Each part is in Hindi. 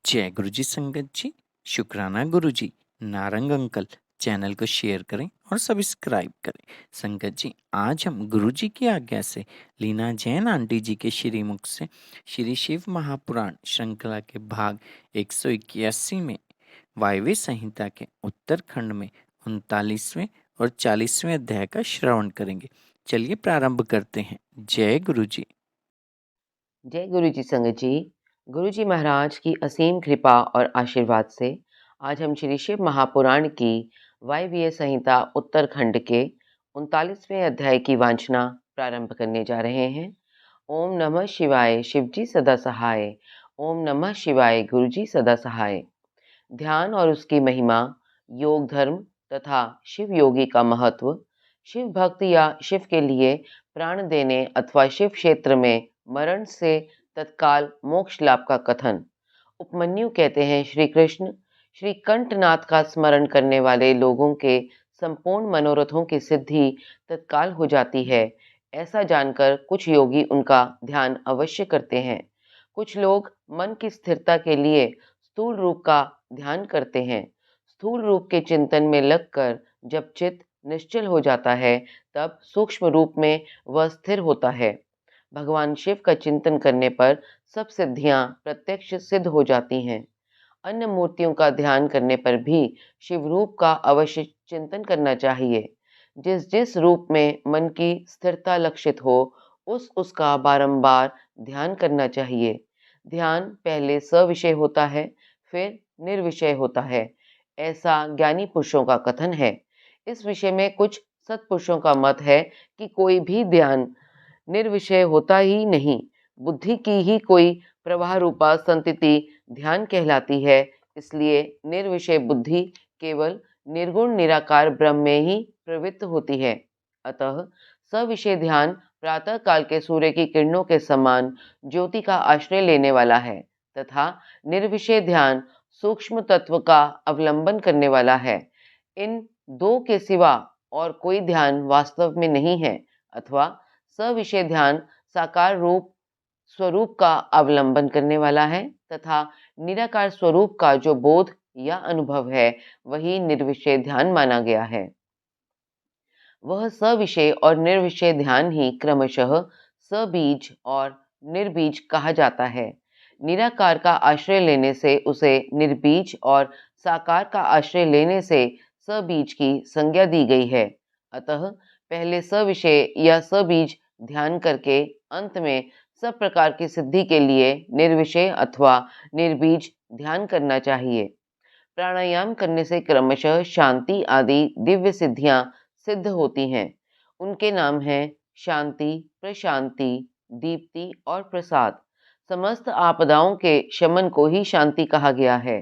जय गुरु जी संगत जी, शुक्राना गुरु जी, नारंग अंकल। चैनल को शेयर करें और सब्सक्राइब करें। संगत जी, आज हम गुरु जी की आज्ञा से लीना जैन आंटी जी के श्रीमुख से श्री शिव महापुराण श्रृंखला के भाग 181 में वायव्य संहिता के उत्तरखंड में 39वें और 40वें अध्याय का श्रवण करेंगे। चलिए प्रारंभ करते हैं। जय गुरु जी। जय गुरु जी संगत जी। गुरु जी महाराज की असीम कृपा और आशीर्वाद से आज हम श्री शिव महापुराण की वायव्य संहिता उत्तरखंड के 39वें अध्याय की वांछना प्रारंभ करने जा रहे हैं। ओम नमः शिवाय, शिव जी सदा सहाय। ओम नमः शिवाय, गुरु जी सदा सहाय। ध्यान और उसकी महिमा, योग धर्म तथा शिव योगी का महत्व, शिव भक्त या शिव के लिए प्राण देने अथवा शिव क्षेत्र में मरण से तत्काल मोक्ष लाभ का कथन। उपमन्यु कहते हैं, श्री कृष्ण श्री कंठनाथ का स्मरण करने वाले लोगों के संपूर्ण मनोरथों की सिद्धि तत्काल हो जाती है। ऐसा जानकर कुछ योगी उनका ध्यान अवश्य करते हैं। कुछ लोग मन की स्थिरता के लिए स्थूल रूप का ध्यान करते हैं। स्थूल रूप के चिंतन में लगकर जब चित्त निश्चल हो जाता है, तब सूक्ष्म रूप में वह स्थिर होता है। भगवान शिव का चिंतन करने पर सब सिद्धियां प्रत्यक्ष सिद्ध हो जाती हैं। अन्य मूर्तियों का ध्यान करने पर भी शिव रूप का अवश्य चिंतन करना चाहिए। जिस जिस रूप में मन की स्थिरता लक्षित हो, उसका बारंबार ध्यान करना चाहिए। ध्यान पहले सविषय होता है, फिर निर्विषय होता है, ऐसा ज्ञानी पुरुषों का कथन है। इस विषय में कुछ सत्पुरुषों का मत है कि कोई भी ध्यान निर्विषय होता ही नहीं। बुद्धि की ही कोई प्रवाह रूपा संतति ध्यान कहलाती है। इसलिए निर्विषय बुद्धि केवल निर्गुण निराकार ब्रह्म में ही प्रवृत्त होती है। अतः सविषय ध्यान प्रातः काल के सूर्य की किरणों के समान ज्योति का आश्रय लेने वाला है, तथा निर्विषय ध्यान सूक्ष्म तत्व का अवलंबन करने वाला है। इन दो के सिवा और कोई ध्यान वास्तव में नहीं है, अथवा सविषय ध्यान साकार रूप स्वरूप का अवलंबन करने वाला है, तथा निराकार स्वरूप का जो बोध या अनुभव है, वही निर्विषय ध्यान माना गया है। वह सविषय और निर्विषय ध्यान ही क्रमशः सबीज और निर्बीज कहा जाता है। निराकार का आश्रय लेने से उसे निर्बीज और साकार का आश्रय लेने से सबीज की संज्ञा दी गई है। अतः पहले सविषय या सबीज ध्यान करके अंत में सब प्रकार की सिद्धि के लिए निर्विषय अथवा निर्बीज ध्यान करना चाहिए। प्राणायाम करने से क्रमशः शांति आदि दिव्य सिद्धियां सिद्ध होती हैं। उनके नाम हैं शांति, प्रशांति, दीप्ति और प्रसाद। समस्त आपदाओं के शमन को ही शांति कहा गया है।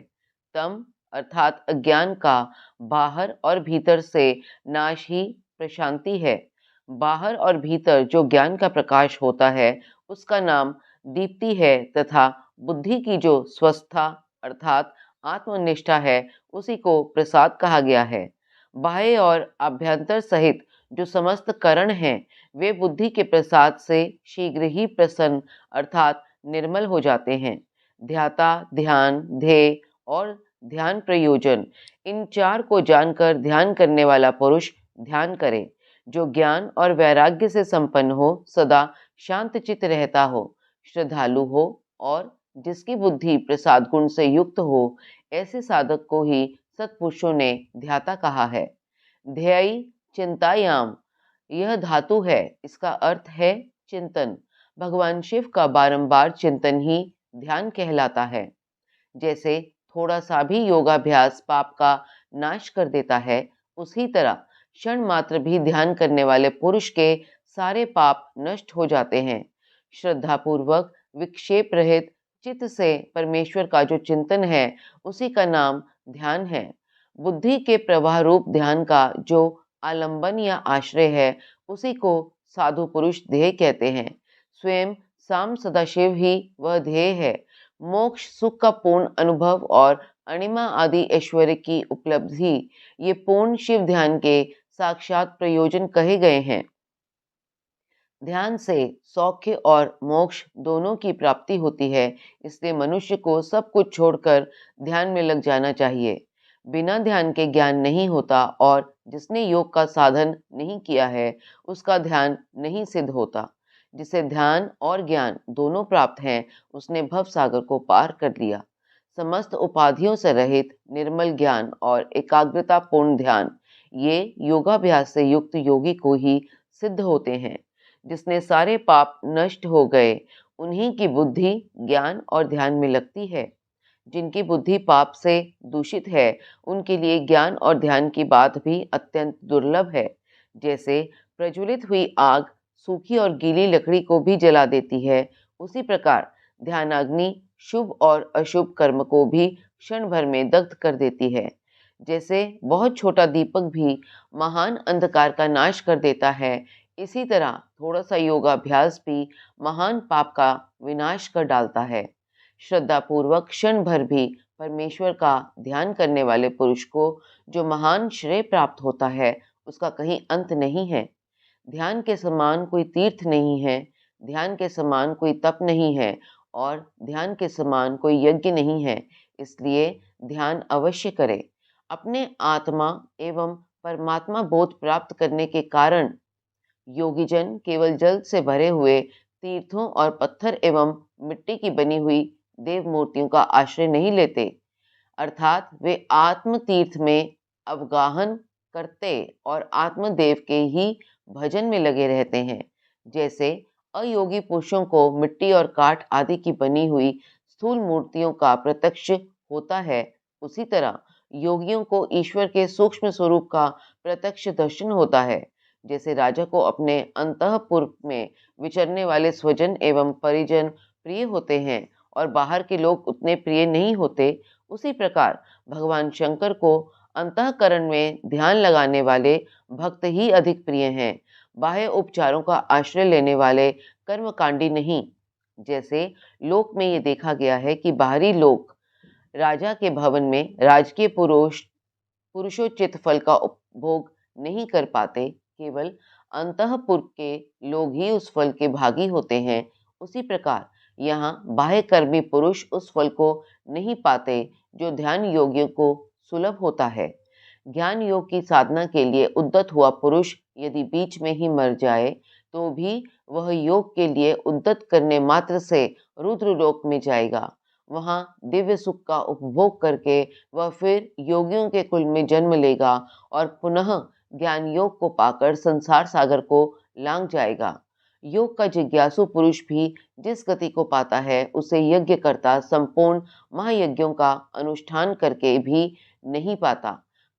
तम अर्थात अज्ञान का बाहर और भीतर से नाश ही प्रशांति है। बाहर और भीतर जो ज्ञान का प्रकाश होता है, उसका नाम दीप्ति है, तथा बुद्धि की जो स्वस्थता अर्थात आत्मनिष्ठा है, उसी को प्रसाद कहा गया है। बाह्य और आभ्यंतर सहित जो समस्त करण हैं, वे बुद्धि के प्रसाद से शीघ्र ही प्रसन्न अर्थात निर्मल हो जाते हैं। ध्याता, ध्यान, ध्येय और ध्यान प्रयोजन, इन चार को जानकर ध्यान करने वाला पुरुष ध्यान करे। जो ज्ञान और वैराग्य से संपन्न हो, सदा शांत चित्त रहता हो, श्रद्धालु हो और जिसकी बुद्धि प्रसाद गुण से युक्त हो, ऐसे साधक को ही सत्पुरुषों ने ध्याता कहा है। ध्येय चिंतायाम, यह धातु है, इसका अर्थ है चिंतन। भगवान शिव का बारंबार चिंतन ही ध्यान कहलाता है। जैसे थोड़ा सा भी योगाभ्यास पाप का नाश कर देता है, उसी तरह क्षण मात्र भी ध्यान करने वाले पुरुष के सारे पाप नष्ट हो जाते हैं। श्रद्धापूर्वक विक्षेप रहित चित्त से परमेश्वर का जो चिंतन है, उसी का नाम ध्यान है। बुद्धि के प्रवाह रूप ध्यान का जो आलंबन या आश्रय है, उसी को साधु पुरुष ध्येय कहते हैं। स्वयं साम सदाशिव ही वह ध्येय है। मोक्ष सुख का पूर्ण अनुभव और अणिमा आदि ऐश्वर्य की उपलब्धि, ये पूर्ण शिव ध्यान के साक्षात प्रयोजन कहे गए हैं। ध्यान से सौख्य और मोक्ष दोनों की प्राप्ति होती है, इसलिए मनुष्य को सब कुछ छोड़कर ध्यान में लग जाना चाहिए। बिना ध्यान के ज्ञान नहीं होता और जिसने योग का साधन नहीं किया है, उसका ध्यान नहीं सिद्ध होता। जिसे ध्यान और ज्ञान दोनों प्राप्त हैं, उसने भव सागर को पार कर लिया। समस्त उपाधियों से रहित निर्मल ज्ञान और एकाग्रता पूर्ण ध्यान, ये योगाभ्यास से युक्त योगी को ही सिद्ध होते हैं। जिसने सारे पाप नष्ट हो गए, उन्हीं की बुद्धि ज्ञान और ध्यान में लगती है। जिनकी बुद्धि पाप से दूषित है, उनके लिए ज्ञान और ध्यान की बात भी अत्यंत दुर्लभ है। जैसे प्रज्वलित हुई आग सूखी और गीली लकड़ी को भी जला देती है, उसी प्रकार ध्यानाग्नि शुभ और अशुभ कर्म को भी क्षण भर में दग्ध कर देती है। जैसे बहुत छोटा दीपक भी महान अंधकार का नाश कर देता है, इसी तरह थोड़ा सा योगाभ्यास भी महान पाप का विनाश कर डालता है। श्रद्धापूर्वक क्षण भर भी परमेश्वर का ध्यान करने वाले पुरुष को जो महान श्रेय प्राप्त होता है, उसका कहीं अंत नहीं है। ध्यान के समान कोई तीर्थ नहीं है, ध्यान के समान कोई तप नहीं है और ध्यान के समान कोई यज्ञ नहीं है। इसलिए ध्यान अवश्य करें। अपने आत्मा एवं परमात्मा बोध प्राप्त करने के कारण योगीजन केवल जल से भरे हुए तीर्थों और पत्थर एवं मिट्टी की बनी हुई देव मूर्तियों का आश्रय नहीं लेते, अर्थात वे आत्म तीर्थ में अवगाहन करते और आत्मदेव के ही भजन में लगे रहते हैं। जैसे अयोगी पुरुषों को मिट्टी और काठ आदि की बनी हुई स्थूल मूर्तियों का प्रत्यक्ष होता है, उसी तरह योगियों को ईश्वर के सूक्ष्म स्वरूप का प्रत्यक्ष दर्शन होता है। जैसे राजा को अपने अंतःपुर में विचरने वाले स्वजन एवं परिजन प्रिय होते हैं और बाहर के लोग उतने प्रिय नहीं होते, उसी प्रकार भगवान शंकर को अंतःकरण में ध्यान लगाने वाले भक्त ही अधिक प्रिय हैं, बाह्य उपचारों का आश्रय लेने वाले कर्मकांडी नहीं। जैसे लोक में ये देखा गया है कि बाहरी लोग राजा के भवन में राजकीय पुरुषोचित फल का उपभोग नहीं कर पाते, केवल अंतःपुर के लोग ही उस फल के भागी होते हैं। उसी प्रकार यहाँ बाह्य कर्मी पुरुष उस फल को नहीं पाते जो ध्यान योगियों को सुलभ होता है। ज्ञान योग की साधना के लिए उद्यत हुआ पुरुष यदि बीच में ही मर जाए, तो भी वह योग के लिए उद्यत करने मात्र से रुद्र लोक में जाएगा। वहाँ दिव्य सुख का उपभोग करके वह फिर योगियों के कुल में जन्म लेगा और पुनः ज्ञान योग को पाकर संसार सागर को लांघ जाएगा। योग का जिज्ञासु पुरुष भी जिस गति को पाता है, उसे यज्ञ करता संपूर्ण महायज्ञों का अनुष्ठान करके भी नहीं पाता।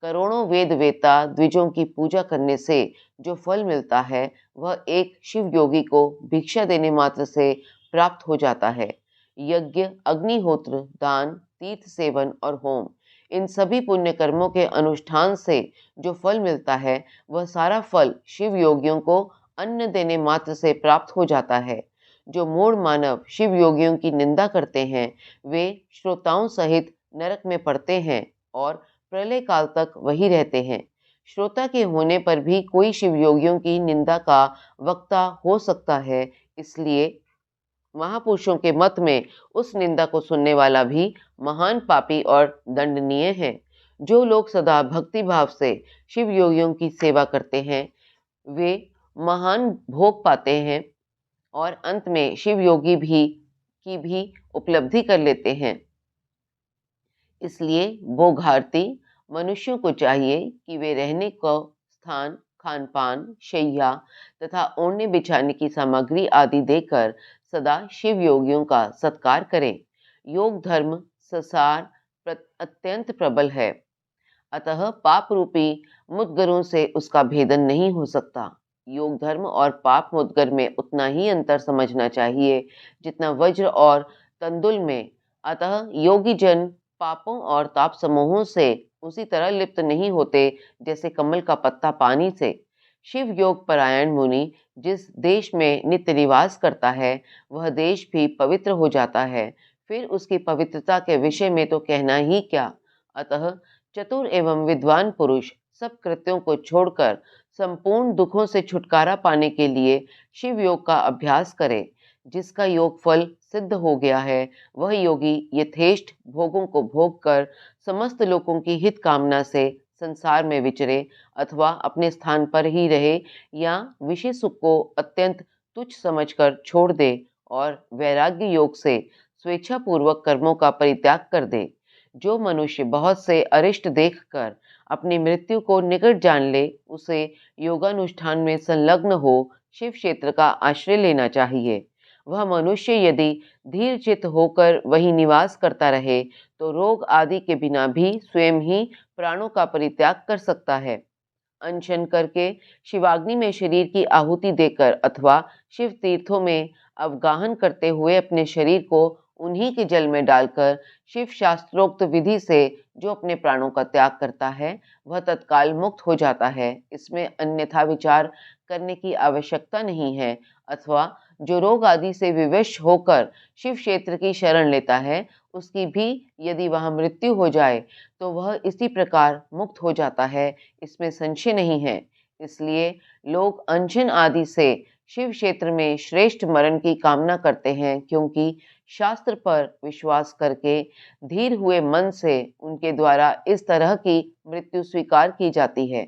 करोड़ों वेद वेता द्विजों की पूजा करने से जो फल मिलता है, वह एक शिव योगी को भिक्षा देने मात्र से प्राप्त हो जाता है। यज्ञ, अग्निहोत्र, दान, तीर्थ सेवन और होम, इन सभी पुण्य कर्मों के अनुष्ठान से जो फल मिलता है, वह सारा फल शिव योगियों को अन्न देने मात्र से प्राप्त हो जाता है। जो मूढ़ मानव शिव योगियों की निंदा करते हैं, वे श्रोताओं सहित नरक में पड़ते हैं और प्रलय काल तक वही रहते हैं। श्रोता के होने पर भी कोई शिव योगियों की निंदा का वक्ता हो सकता है, इसलिए महापुरुषों के मत में उस निंदा को सुनने वाला भी महान पापी और दंडनीय है। जो लोग सदा भक्ति भाव से शिव योगियों की सेवा करते हैं, वे महान भोग पाते हैं और अंत में शिव योगी भी उपलब्धि कर लेते हैं। इसलिए भोगार्थी मनुष्यों को चाहिए कि वे रहने को स्थान, खान पान, शैया तथा ओढ़ने बिछाने की सामग्री आदि देकर सदा शिव योगियों का सत्कार करें। योग धर्म संसार अत्यंत प्रबल है, अतः पाप रूपी मुद्गरों से उसका भेदन नहीं हो सकता। योग धर्म और पाप मुद्गर में उतना ही अंतर समझना चाहिए जितना वज्र और तंदुल में। अतः योगी जन पापों और ताप समूहों से उसी तरह लिप्त नहीं होते जैसे कमल का पत्ता पानी से। शिव योग परायण मुनि जिस देश में नित्य निवास करता है, वह देश भी पवित्र हो जाता है। फिर उसकी पवित्रता के विषय में तो कहना ही क्या। अतः चतुर एवं विद्वान पुरुष सब कृत्यों को छोड़कर संपूर्ण दुखों से छुटकारा पाने के लिए शिव योग का अभ्यास करे। जिसका योग फल सिद्ध हो गया है, वह योगी यथेष्ट भोगों को भोग कर समस्त लोगों की हित कामना से संसार में विचरे अथवा अपने स्थान पर ही रहे या विषय सुख को अत्यंत तुच्छ समझकर छोड़ दे और वैराग्य योग से स्वेच्छापूर्वक कर्मों का परित्याग कर दे। जो मनुष्य बहुत से अरिष्ट देखकर अपनी मृत्यु को निकट जान ले, उसे योगानुष्ठान में संलग्न हो शिव क्षेत्र का आश्रय लेना चाहिए। वह मनुष्य यदि धीर चित्त होकर वहीं निवास करता रहे, तो रोग आदि के बिना भी स्वयं ही प्राणों का परित्याग कर सकता है। अनशन करके शिवाग्नि में शरीर की आहुति देकर अथवा शिव तीर्थों में अवगाहन करते हुए अपने शरीर को उन्हीं के जल में डालकर शिव शास्त्रोक्त विधि से जो अपने प्राणों का त्याग करता है, वह तत्काल मुक्त हो जाता है। इसमें अन्यथा विचार करने की आवश्यकता नहीं है। अथवा जो रोग आदि से विवश होकर शिव क्षेत्र की शरण लेता है, उसकी भी यदि वहां मृत्यु हो जाए, तो वह इसी प्रकार मुक्त हो जाता है। इसमें संशय नहीं है। इसलिए लोग अनशन आदि से शिव क्षेत्र में श्रेष्ठ मरण की कामना करते हैं, क्योंकि शास्त्र पर विश्वास करके धीर हुए मन से उनके द्वारा इस तरह की मृत्यु स्वीकार की जाती है।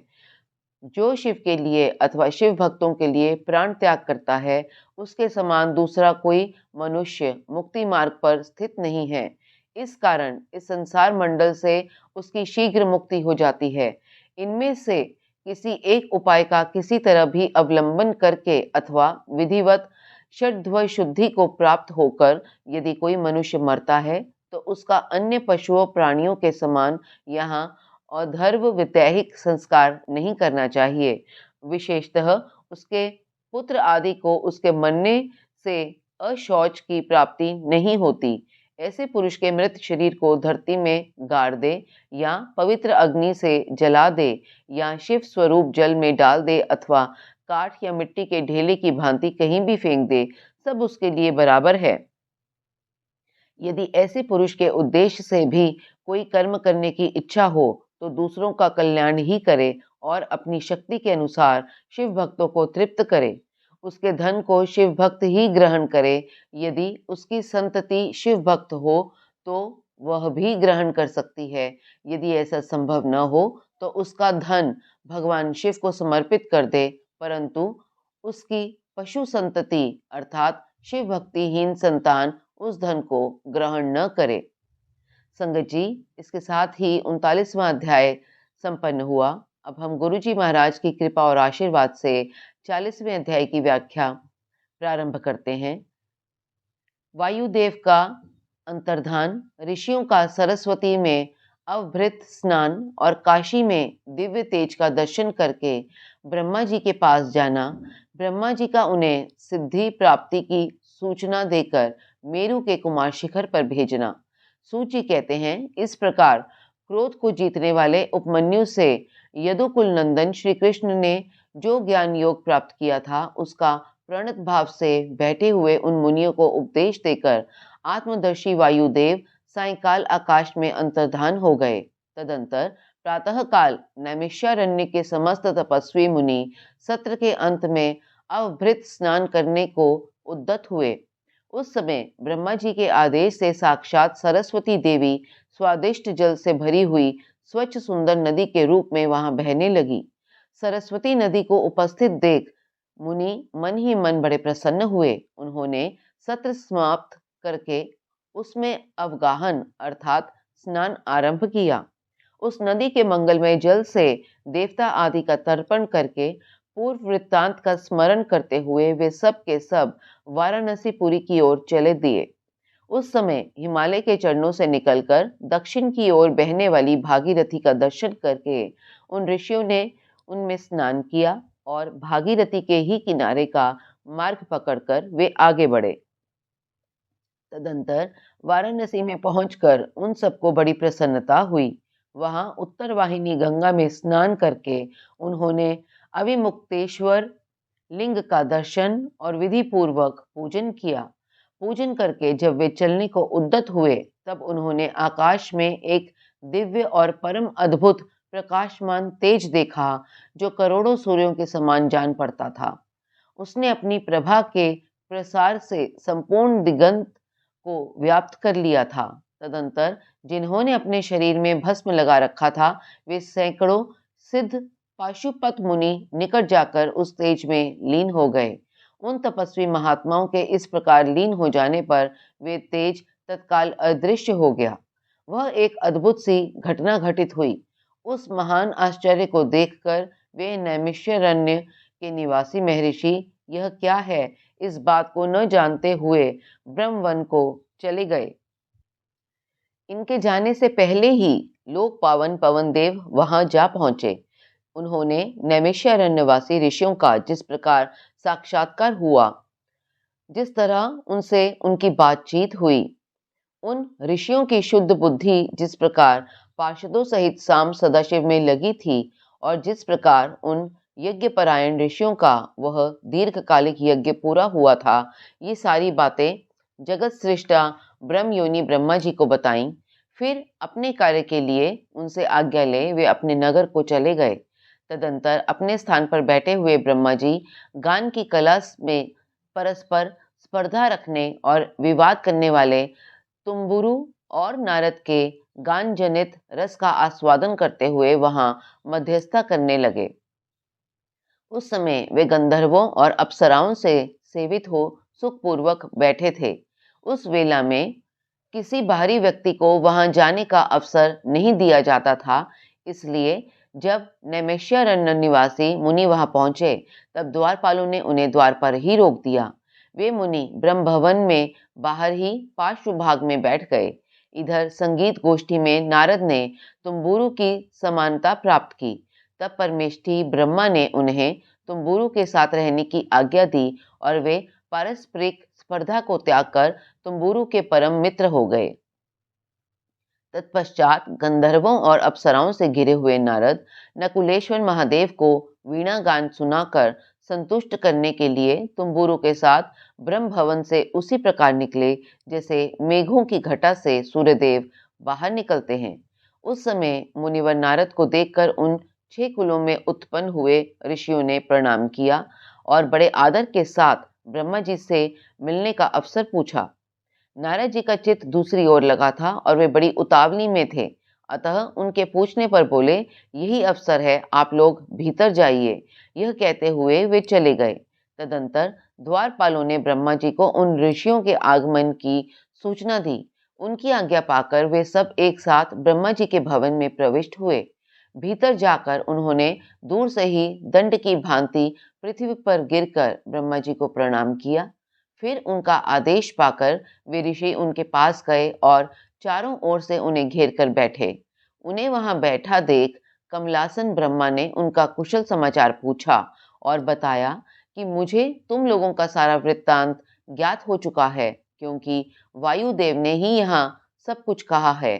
जो शिव के लिए अथवा शिव भक्तों के लिए प्राण त्याग करता है, उसके समान दूसरा कोई मनुष्य मुक्ति मार्ग पर स्थित नहीं है। इस कारण इस संसार मंडल से उसकी शीघ्र मुक्ति हो जाती है। इनमें से किसी एक उपाय का किसी तरह भी अवलंबन करके अथवा विधिवत षड्व शुद्धि को प्राप्त होकर यदि कोई मनुष्य मरता है, तो उसका अन्य पशुओं प्राणियों के समान यहाँ अधर्व वैदेहिक संस्कार नहीं करना चाहिए। विशेषतः उसके पुत्र आदि को उसके मरने से अशौच की प्राप्ति नहीं होती। ऐसे पुरुष के मृत शरीर को धरती में गाड़ दे या पवित्र अग्नि से जला दे या शिव स्वरूप जल में डाल दे अथवा काठ या मिट्टी के ढेले की भांति कहीं भी फेंक दे, सब उसके लिए बराबर है। यदि ऐसे पुरुष के उद्देश्य से भी कोई कर्म करने की इच्छा हो, तो दूसरों का कल्याण ही करे और अपनी शक्ति के अनुसार शिव भक्तों को तृप्त करे। उसके धन को शिव भक्त ही ग्रहण करे। यदि उसकी संतति शिव भक्त हो, तो वह भी ग्रहण कर सकती है। यदि ऐसा संभव न हो, तो उसका धन भगवान शिव को समर्पित कर दे, परंतु उसकी पशु संतति अर्थात शिव भक्तिहीन संतान उस धन को ग्रहण न करे। संगत जी, इसके साथ ही 39वां अध्याय संपन्न हुआ। अब हम गुरु जी महाराज की कृपा और आशीर्वाद से 40वें अध्याय की व्याख्या प्रारंभ करते हैं। वायुदेव का अंतर्धान, ऋषियों का सरस्वती में अवभृत स्नान और काशी में दिव्य तेज का दर्शन करके ब्रह्मा जी के पास जाना, ब्रह्मा जी का उन्हें सिद्धि प्राप्ति की सूचना देकर मेरु के कुमार शिखर पर भेजना। सूची कहते हैं, इस प्रकार क्रोध को जीतने वाले उपमन्यु से यदुकुल नंदन श्री कृष्ण ने जो ज्ञान योग प्राप्त किया था, उसका प्रणत भाव से बैठे हुए उन मुनियों को उपदेश देकर आत्मदर्शी वायुदेव सायंकाल आकाश में अंतर्धान हो गए। तदंतर प्रातः काल नैमिषारण्य के समस्त तपस्वी मुनि सत्र के अंत में अवभृत स्नान करने को उद्यत हुए। उस समय ब्रह्मा जी के आदेश से साक्षात सरस्वती देवी स्वादिष्ट जल से भरी हुई स्वच्छ सुंदर नदी के रूप में वहां बहने लगी। सरस्वती नदी को उपस्थित देख मुनि मन ही मन बड़े प्रसन्न हुए। उन्होंने सत्र समाप्त करके उसमें अवगाहन अर्थात स्नान आरंभ किया। उस नदी के मंगलमय जल से देवता आदि का तर्पण करके पूर्व वृत्तांत का स्मरण करते हुए वे सब के सब वाराणसीपुरी की ओर चले दिए। उस समय हिमालय के चरणों से निकलकर दक्षिण की ओर बहने वाली भागीरथी का दर्शन करके उन ऋषियों ने उनमें स्नान किया और भागीरथी के ही किनारे का मार्ग पकड़कर वे आगे बढ़े। तदंतर वाराणसी में पहुंचकर उन सबको बड़ी प्रसन्नता हुई। वहां उत्तर वाहिनी गंगा में स्नान करके उन्होंने अविमुक्तेश्वर लिंग का दर्शन और विधि पूर्वक पूजन किया। पूजन करके जब वे चलने को उद्यत हुए, तब उन्होंने आकाश में एक दिव्य और परम अद्भुत प्रकाशमान तेज देखा जो करोड़ों सूर्यों के समान जान पड़ता था। उसने अपनी प्रभा के प्रसार से संपूर्ण दिगंत को व्याप्त कर लिया था। तदंतर जिन्होंने अपने शरीर में भस्म लगा रखा था, वे सैकड़ों सिद्ध पाशुपत मुनि निकट जाकर उस तेज में लीन हो गए। उन तपस्वी महात्माओं के इस प्रकार लीन हो जाने पर वे तेज तत्काल अदृश्य हो गया। वह एक अद्भुत सी घटना घटित हुई। उस महान आश्चर्य को देखकर वे नैमिषारण्य के निवासी महर्षि यह क्या है, इस बात को न जानते हुए ब्रह्मवन को चले गए। इनके जाने से पहले ही लोक पावन पवन देव वहां जा पहुंचे। उन्होंने नैमिषारण्यवासी ऋषियों का जिस प्रकार साक्षात्कार हुआ, जिस तरह उनसे उनकी बातचीत हुई, उन ऋषियों की शुद्ध बुद्धि जिस प्रकार पार्षदों सहित शाम सदाशिव में लगी थी और जिस प्रकार उन यज्ञपरायण ऋषियों का वह दीर्घकालिक यज्ञ पूरा हुआ था, ये सारी बातें जगत सृष्टा ब्रह्म योनि ब्रह्मा जी को बताईं। फिर अपने कार्य के लिए उनसे आज्ञा ले वे अपने नगर को चले गए। तदंतर अपने स्थान पर बैठे हुए ब्रह्मा जी गान की कला में परस्पर स्पर्धा रखने और विवाद करने वाले तुम्बुरु और नारद के गान जनित रस का आस्वादन करते हुए वहां मध्यस्थता करने लगे। उस समय वे गंधर्वों और अप्सराओं से सेवित हो सुखपूर्वक बैठे थे। उस वेला में किसी बाहरी व्यक्ति को वहां जाने का अवसर नहीं दिया जाता था। इसलिए जब नैमिषारण्य निवासी मुनि वहां पहुंचे, तब द्वारपालों ने उन्हें द्वार पर ही रोक दिया। वे मुनि ब्रह्म भवन में बाहर ही पार्श्व भाग में बैठ गए। इधर संगीत गोष्ठी में नारद ने तुम्बुरु की समानता प्राप्त की। तब परमेष्ठी ब्रह्मा ने उन्हें तुम्बुरु के साथ रहने की आज्ञा दी और वे पारस्परिक स्पर्धा को त्याग कर तुम्बुरु के परम मित्र हो गए। तत्पश्चात गंधर्वों और अप्सराओं से घिरे हुए नारद नकुलेश्वर महादेव को वीणा गान सुनाकर संतुष्ट करने के लिए तुम्बुरु के साथ ब्रह्म भवन से उसी प्रकार निकले जैसे मेघों की घटा से सूर्यदेव बाहर निकलते हैं। उस समय मुनिवर नारद को देखकर उन 6 कुलों में उत्पन्न हुए ऋषियों ने प्रणाम किया और बड़े आदर के साथ ब्रह्मा जी से मिलने का अवसर पूछा। नारद जी का चित्त दूसरी ओर लगा था और वे बड़ी उतावली में थे। अतः उनके पूछने पर बोले, यही अवसर है, आप लोग भीतर जाइए। यह कहते हुए वे चले गए। तदंतर द्वारपालों ने ब्रह्मा जी को उन ऋषियों के आगमन की सूचना दी। उनकी आज्ञा पाकर वे सब एक साथ ब्रह्मा जी के भवन में प्रविष्ट हुए। भीतर जाकर उन्होंने दूर से ही दंड की भांति पृथ्वी पर गिरकर ब्रह्मा जी को प्रणाम किया। फिर उनका आदेश पाकर वे ऋषि उनके पास गए और चारों ओर से उन्हें घेर कर बैठे। उन्हें वहां बैठा देख कमलासन ब्रह्मा ने उनका कुशल समाचार पूछा और बताया कि मुझे तुम लोगों का सारा वृत्तांत ज्ञात हो चुका है, क्योंकि वायुदेव ने ही यहाँ सब कुछ कहा है।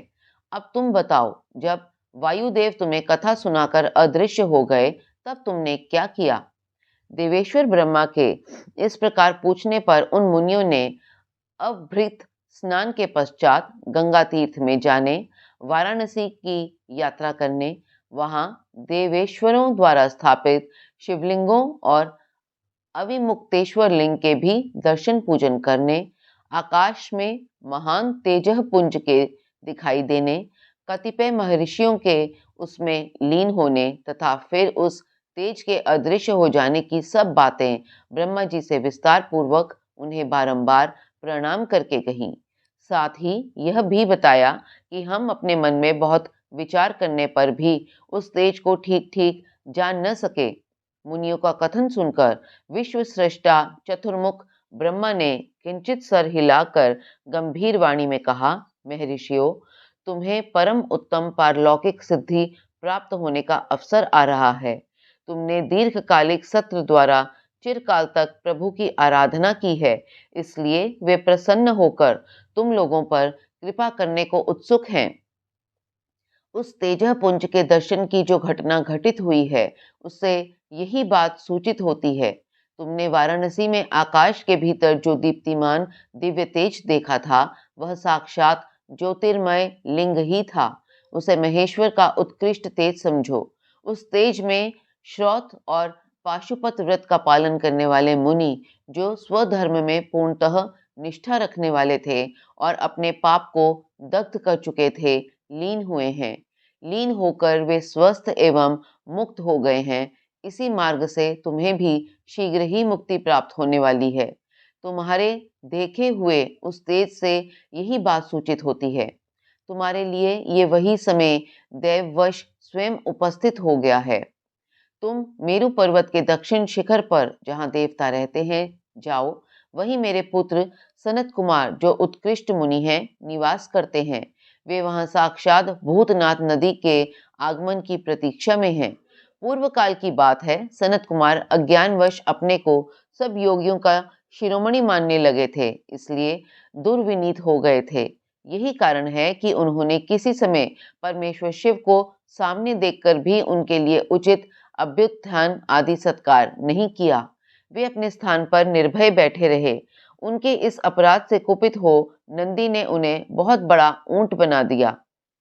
अब तुम बताओ, जब वायुदेव तुम्हें कथा सुनाकर अदृश्य हो गए, तब तुमने क्या किया? देवेश्वर ब्रह्मा के इस प्रकार पूछने पर उन मुनियों ने अभृत स्नान के पश्चात गंगा तीर्थ में जाने, वाराणसी की यात्रा करने, वहां देवेश्वरों द्वारा स्थापित शिवलिंगों और अविमुक्तेश्वर लिंग के भी दर्शन पूजन करने, आकाश में महान तेजः पुंज के दिखाई देने, कतिपय महर्षियों के उसमें लीन होने तथा फिर उस तेज के अदृश्य हो जाने की सब बातें ब्रह्मा जी से विस्तार पूर्वक उन्हें बारंबार प्रणाम करके कहीं। साथ ही यह भी बताया कि हम अपने मन में बहुत विचार करने पर भी उस तेज को ठीक ठीक जान न सके। मुनियों का कथन सुनकर विश्व सृष्टा चतुर्मुख ब्रह्मा ने किंचित सर हिलाकर गंभीर वाणी में कहा, महर्षियों, तुम्हें परम उत्तम पारलौकिक सिद्धि प्राप्त होने का अवसर आ रहा है। तुमने दीर्घकालिक सत्र द्वारा चिरकाल तक प्रभु की आराधना की है, इसलिए वे प्रसन्न होकर तुम लोगों पर कृपा करने को उत्सुक हैं। उस तेजः पुंज के दर्शन की जो घटना घटित हुई है, उससे यही बात सूचित होती है। तुमने वाराणसी में आकाश के भीतर जो दीप्तिमान दिव्य तेज देखा था, वह साक्षात ज्योतिर्मय लिंग ही था। उसे महेश्वर का उत्कृष्ट तेज समझो। उस तेज में श्रौत और पाशुपत व्रत का पालन करने वाले मुनि, जो स्वधर्म में पूर्णतः निष्ठा रखने वाले थे और अपने पाप को दग्ध कर चुके थे, लीन हुए हैं। लीन होकर वे स्वस्थ एवं मुक्त हो गए हैं। इसी मार्ग से तुम्हें भी शीघ्र ही मुक्ति प्राप्त होने वाली है। तुम्हारे देखे हुए उस तेज से यही बात सूचित होती है। तुम्हारे लिए ये वही समय दैववश स्वयं उपस्थित हो गया है। तुम मेरु पर्वत के दक्षिण शिखर पर, जहाँ देवता रहते हैं, जाओ। वहीं मेरे पुत्र सनत कुमार, जो उत्कृष्ट मुनि हैं, निवास करते हैं। वे वहां साक्षात भूतनाथ नदी के आगमन की प्रतीक्षा में हैं। पूर्व काल की बात है, सनत कुमार अज्ञानवश अपने को सब योगियों का शिरोमणि मानने लगे थे, इसलिए दुर्विनीत हो गए थे। यही कारण है कि उन्होंने किसी समय परमेश्वर शिव को सामने देखकर भी उनके लिए उचित अभ्युत्थान आदि सत्कार नहीं किया। वे अपने स्थान पर निर्भय बैठे रहे। उनके इस अपराध से कुपित हो नंदी ने उन्हें बहुत बड़ा ऊंट बना दिया।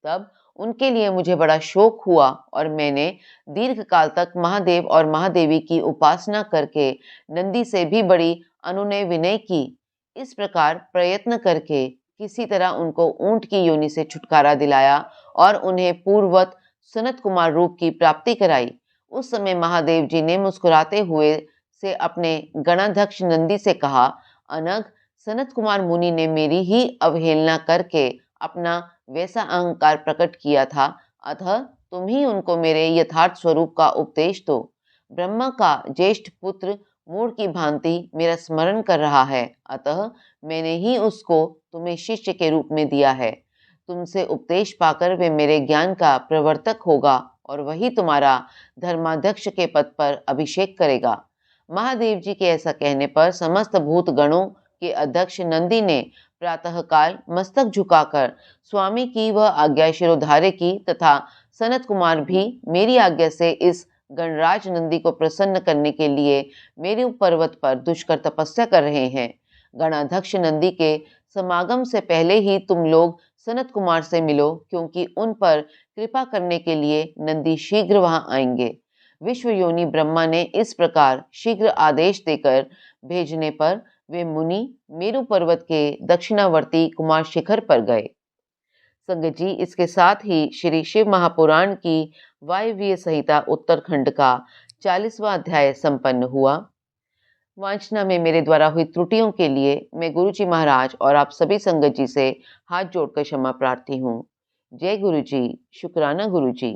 तब उनके लिए मुझे बड़ा शोक हुआ और मैंने दीर्घ काल तक महादेव और महादेवी की उपासना करके नंदी से भी बड़ी अनुनय विनय की। इस प्रकार प्रयत्न करके किसी तरह उनको ऊंट की योनि से छुटकारा दिलाया और उन्हें पूर्ववत सनत कुमार रूप की प्राप्ति कराई। उस समय महादेव जी ने मुस्कुराते हुए से अपने गणाध्यक्ष नंदी से कहा, अनघ, सनत कुमार मुनि ने मेरी ही अवहेलना करके अपना वैसा अहंकार प्रकट किया था, अतः तुम ही उनको मेरे यथार्थ स्वरूप का उपदेश दो। ब्रह्मा का ज्येष्ठ पुत्र मूढ़ की भांति मेरा स्मरण कर रहा है, अतः मैंने ही उसको तुम्हें शिष्य के रूप में दिया है। तुमसे उपदेश पाकर वे मेरे ज्ञान का प्रवर्तक होगा और वही तुम्हारा धर्माध्यक्ष के पद पर अभिषेक करेगा। महादेव जी के ऐसा कहने पर समस्त भूत गणों के अध्यक्ष नंदी ने प्रातःकाल मस्तक झुकाकर स्वामी की वह आज्ञा शिरोधार्य की तथा सनत कुमार भी मेरी आज्ञा से इस गणराज नंदी को प्रसन्न करने के लिए मेरु पर्वत पर दुष्कर तपस्या कर रहे हैं। गणाध्यक्ष नंदी के समागम से पहले ही तुम लोग सनत कुमार से मिलो, क्योंकि उन पर कृपा करने के लिए नंदी शीघ्र वहां आएंगे। विश्व योनि ब्रह्मा ने इस प्रकार शीघ्र आदेश देकर भेजने पर वे मुनि मेरु पर्वत के दक्षिणावर्ती कुमार शिखर पर गए। संगत जी, इसके साथ ही श्री शिव महापुराण की वायव्य संहिता उत्तरखंड का 40वां अध्याय संपन्न हुआ। वांचना में मेरे द्वारा हुई त्रुटियों के लिए मैं गुरु जी महाराज और आप सभी संगत जी से हाथ जोड़कर क्षमा प्रार्थी हूँ। जय गुरु जी। शुक्राना गुरु जी।